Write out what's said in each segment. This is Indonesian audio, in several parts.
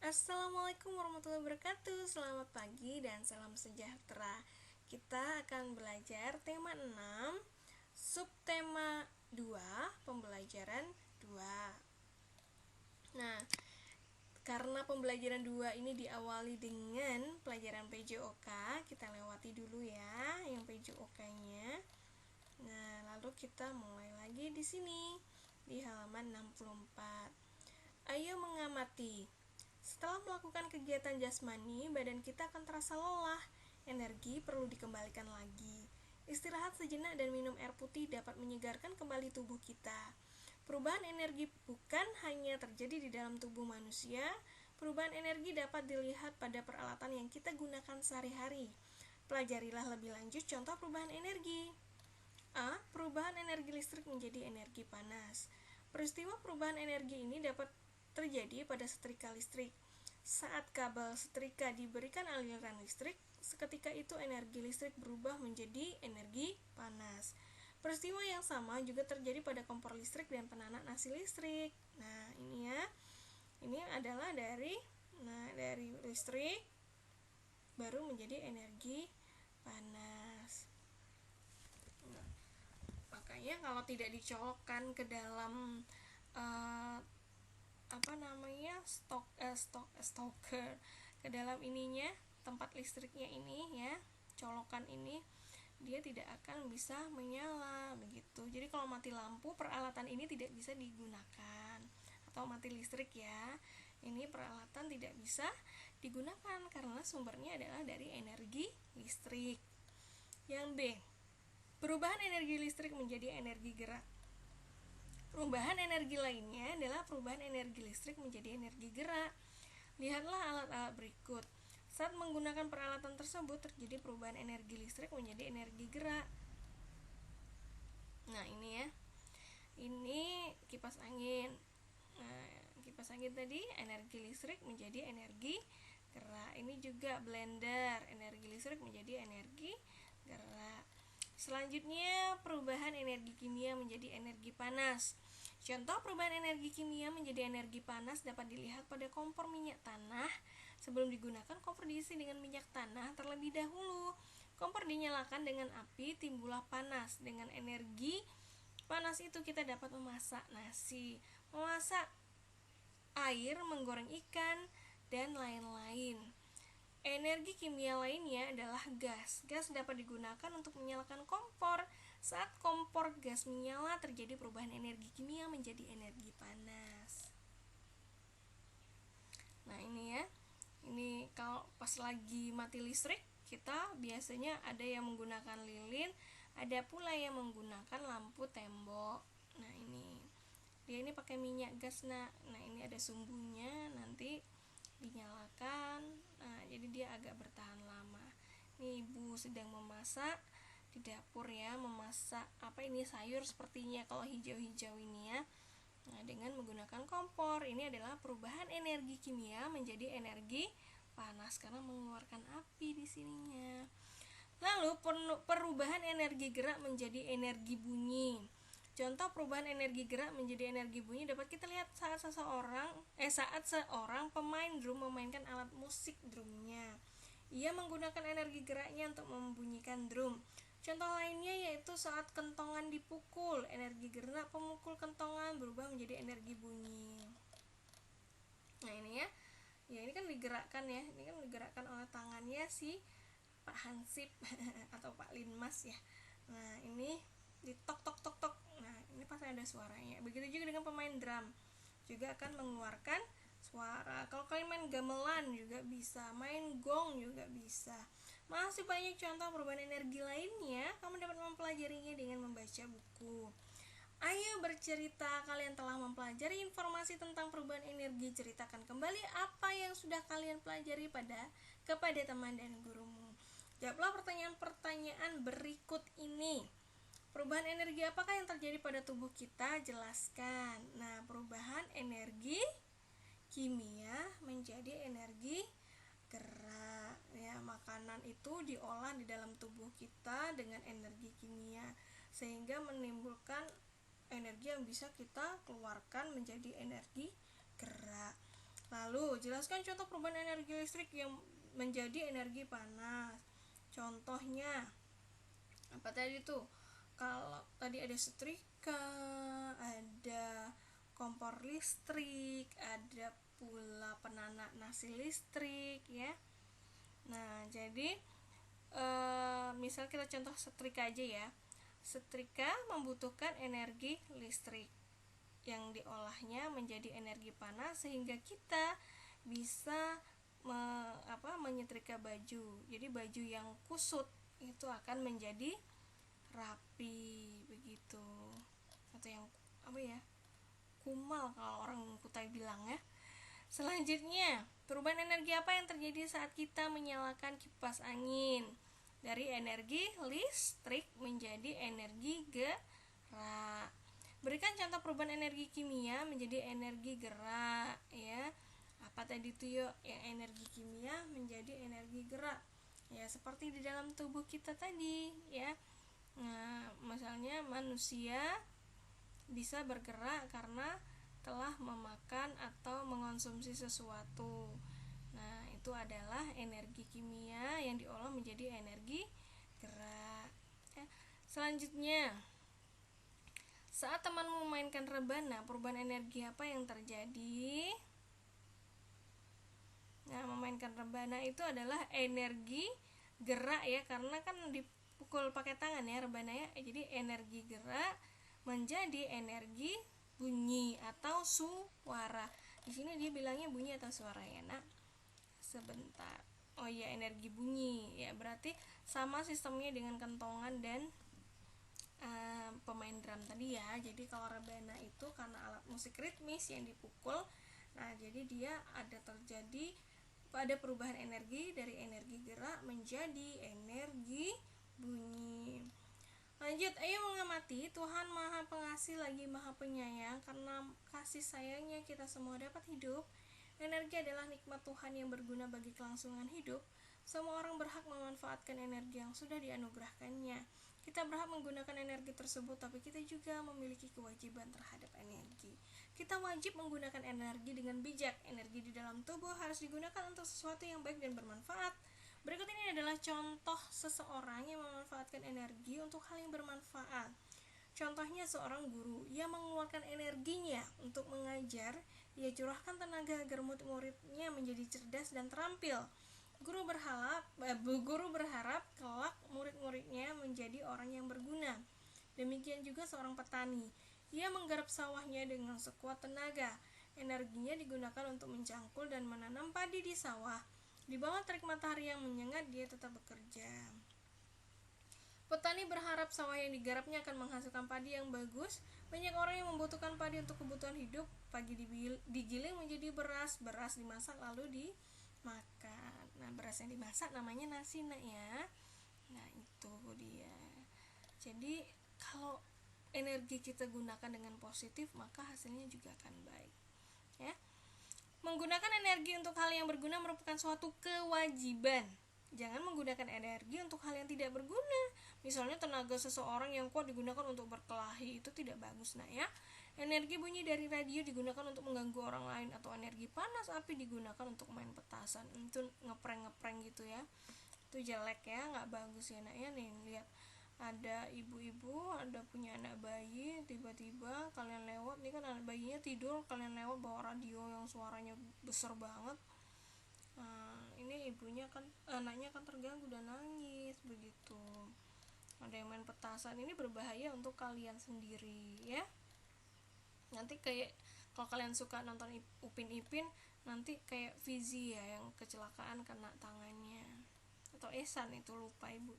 Assalamualaikum warahmatullahi wabarakatuh. Selamat pagi dan salam sejahtera. Kita akan belajar tema 6, subtema 2, pembelajaran 2. Nah, karena pembelajaran 2 ini diawali dengan pelajaran PJOK, kita lewati dulu ya yang PJOK-nya. Nah, lalu kita mulai lagi di sini di halaman 64. Ayo mengamati. Setelah melakukan kegiatan jasmani, badan kita akan terasa lelah. Energi perlu dikembalikan lagi. Istirahat sejenak dan minum air putih dapat menyegarkan kembali tubuh kita. Perubahan energi bukan hanya terjadi di dalam tubuh manusia. Perubahan energi dapat dilihat pada peralatan yang kita gunakan sehari-hari. Pelajarilah lebih lanjut contoh perubahan energi. A. Perubahan energi listrik menjadi energi panas. Peristiwa perubahan energi ini dapat terjadi pada setrika listrik. Saat kabel setrika diberikan aliran listrik, seketika itu energi listrik berubah menjadi energi panas. Peristiwa yang sama juga terjadi pada kompor listrik dan penanak nasi listrik. Nah, ini ya. Ini adalah dari listrik baru menjadi energi panas. Makanya kalau tidak dicolokkan ke dalam stoker ke dalam ininya, tempat listriknya ini ya, colokan ini, dia tidak akan bisa menyala begitu. Jadi kalau mati lampu, peralatan ini tidak bisa digunakan, atau mati listrik ya, ini peralatan tidak bisa digunakan karena sumbernya adalah dari energi listrik. Yang B, perubahan energi listrik menjadi energi gerak. Perubahan energi lainnya adalah perubahan energi listrik menjadi energi gerak. Lihatlah alat-alat berikut. Saat menggunakan peralatan tersebut terjadi perubahan energi listrik menjadi energi gerak. Nah, ini ya. Ini kipas angin. Nah, kipas angin tadi energi listrik menjadi energi gerak. Ini juga blender, energi listrik menjadi energi gerak. Selanjutnya, perubahan energi kimia menjadi energi panas. Contoh perubahan energi kimia menjadi energi panas dapat dilihat pada kompor minyak tanah. Sebelum digunakan, kompor diisi dengan minyak tanah terlebih dahulu. Kompor dinyalakan dengan api, timbullah panas. Dengan energi panas itu kita dapat memasak nasi, memasak air, menggoreng ikan, dan lain-lain. Energi kimia lainnya adalah gas. Gas dapat digunakan untuk menyalakan kompor. Saat kompor gas menyala, terjadi perubahan energi kimia menjadi energi panas. Nah, ini ya. Ini kalau pas lagi mati listrik, kita biasanya ada yang menggunakan lilin, ada pula yang menggunakan lampu tembok. Nah, dia ini pakai minyak gas. Nah, ini ada sumbunya, nanti dinyalakan. Nah, jadi dia agak bertahan lama. Ini ibu sedang memasak di dapur ya, memasak sayur sepertinya kalau hijau-hijau ini ya. Nah, dengan menggunakan kompor. Ini adalah perubahan energi kimia menjadi energi panas karena mengeluarkan api di sininya. Lalu perubahan energi gerak menjadi energi bunyi. Contoh perubahan energi gerak menjadi energi bunyi dapat kita lihat saat seorang pemain drum memainkan alat musik drumnya. Ia menggunakan energi geraknya untuk membunyikan drum. Contoh lainnya yaitu saat kentongan dipukul, energi gerak pemukul kentongan berubah menjadi energi bunyi. Nah, ini ya. Ya, ini kan digerakkan ya. Ini kan digerakkan oleh tangannya si Pak Hansip atau Pak Linmas ya. Nah, ini ditok tok tok tok. Nah, ini pasti ada suaranya. Begitu juga dengan pemain drum, juga akan mengeluarkan suara. Kalau kalian main gamelan juga bisa, main gong juga bisa. Masih banyak contoh perubahan energi lainnya. Kamu dapat mempelajarinya dengan membaca buku. Ayo bercerita, kalian telah mempelajari informasi tentang perubahan energi. Ceritakan kembali apa yang sudah kalian pelajari kepada teman dan gurumu. Jawablah pertanyaan-pertanyaan berikut ini. Perubahan energi apakah yang terjadi pada tubuh kita? Jelaskan. Nah, perubahan energi kimia menjadi energi gerak. Ya, makanan itu diolah di dalam tubuh kita dengan energi kimia sehingga menimbulkan energi yang bisa kita keluarkan menjadi energi gerak. Lalu jelaskan contoh perubahan energi listrik yang menjadi energi panas. Contohnya apa tadi tuh? Kalau tadi ada setrika, ada kompor listrik, ada pula penanak nasi listrik ya. Nah, jadi misal kita contoh setrika aja ya. Setrika membutuhkan energi listrik yang diolahnya menjadi energi panas sehingga kita bisa menyetrika baju. Jadi baju yang kusut itu akan menjadi rapi begitu. Atau yang kumal kalau orang Kutai bilang ya. Selanjutnya, perubahan energi apa yang terjadi saat kita menyalakan kipas angin? Dari energi listrik menjadi energi gerak. Berikan contoh perubahan energi kimia menjadi energi gerak ya. Apa tadi itu yuk? Yang energi kimia menjadi energi gerak. Ya, seperti di dalam tubuh kita tadi ya. Nah, misalnya manusia bisa bergerak karena telah memakan atau mengonsumsi sesuatu. Nah, itu adalah energi kimia yang diolah menjadi energi gerak. Selanjutnya, saat temanmu memainkan rebana, perubahan energi apa yang terjadi? Nah, memainkan rebana itu adalah energi gerak ya, karena kan dipukul pakai tangan ya rebananya. Jadi energi gerak menjadi energi bunyi atau suara. Di sini dia bilangnya bunyi atau suara ya, Nak. Sebentar. Oh iya, energi bunyi. Ya, berarti sama sistemnya dengan kentongan dan pemain drum tadi ya. Jadi kalau rebana itu karena alat musik ritmis yang dipukul. Nah, jadi dia ada perubahan energi dari energi gerak menjadi energi bunyi. Lanjut, ayo mengamati. Tuhan Maha Pengasih lagi Maha Penyayang. Karena kasih sayangnya kita semua dapat hidup. Energi adalah nikmat Tuhan yang berguna bagi kelangsungan hidup. Semua orang berhak memanfaatkan energi yang sudah dianugerahkannya. Kita berhak menggunakan energi tersebut, tapi kita juga memiliki kewajiban terhadap energi. Kita wajib menggunakan energi dengan bijak. Energi di dalam tubuh harus digunakan untuk sesuatu yang baik dan bermanfaat. Berikut ini adalah contoh seseorang yang memanfaatkan energi untuk hal yang bermanfaat. Contohnya seorang guru, ia mengeluarkan energinya untuk mengajar. Ia curahkan tenaga agar murid-muridnya menjadi cerdas dan terampil. Guru berharap kelak murid-muridnya menjadi orang yang berguna. Demikian juga seorang petani, ia menggarap sawahnya dengan sekuat tenaga. Energinya digunakan untuk mencangkul dan menanam padi di sawah. Di bawah terik matahari yang menyengat, dia tetap bekerja. Petani berharap sawah yang digarapnya akan menghasilkan padi yang bagus. Banyak orang yang membutuhkan padi untuk kebutuhan hidup. Padi digiling menjadi beras, beras dimasak lalu dimakan. Nah, beras yang dimasak namanya nasi, Nak ya. Nah, itu dia. Jadi, kalau energi kita gunakan dengan positif, maka hasilnya juga akan baik. Ya. Menggunakan energi untuk hal yang berguna merupakan suatu kewajiban. Jangan menggunakan energi untuk hal yang tidak berguna. Misalnya tenaga seseorang yang kuat digunakan untuk berkelahi, itu tidak bagus, Nak ya. Energi bunyi dari radio digunakan untuk mengganggu orang lain, atau energi panas api digunakan untuk main petasan. Itu ngeprank gitu ya. Itu jelek ya, nggak bagus ya, Nak ya. Nih, lihat. Ada ibu-ibu, ada punya anak bayi, tiba-tiba kalian lewat, nih kan anak bayinya tidur, kalian lewat bawa radio yang suaranya besar banget. Ini ibunya kan, anaknya kan terganggu dan nangis begitu. Ada yang main petasan, ini berbahaya untuk kalian sendiri ya. Nanti kayak kalau kalian suka nonton Upin Ipin, nanti kayak Fizi ya yang kecelakaan kena tangannya, atau Ehsan itu, lupa ibu.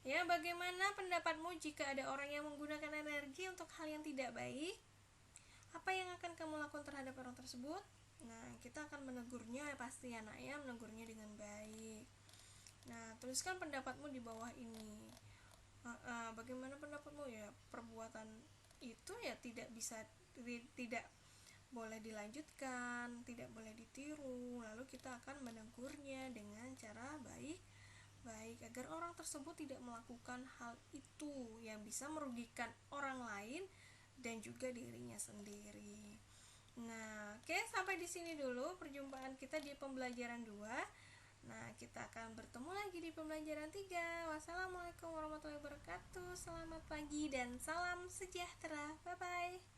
Ya, bagaimana pendapatmu jika ada orang yang menggunakan energi untuk hal yang tidak baik? Apa yang akan kamu lakukan terhadap orang tersebut? Nah, kita akan menegurnya pasti ya, Nak ya, menegurnya dengan baik. Nah, tuliskan pendapatmu di bawah ini. Bagaimana pendapatmu ya? Perbuatan itu ya tidak boleh dilanjutkan, tidak boleh ditiru. Lalu kita akan menegurnya dengan cara baik agar orang tersebut tidak melakukan hal itu yang bisa merugikan orang lain dan juga dirinya sendiri. Nah, oke, sampai di sini dulu perjumpaan kita di pembelajaran 2. Nah, kita akan bertemu lagi di pembelajaran 3. Wassalamualaikum warahmatullahi wabarakatuh. Selamat pagi dan salam sejahtera. Bye-bye.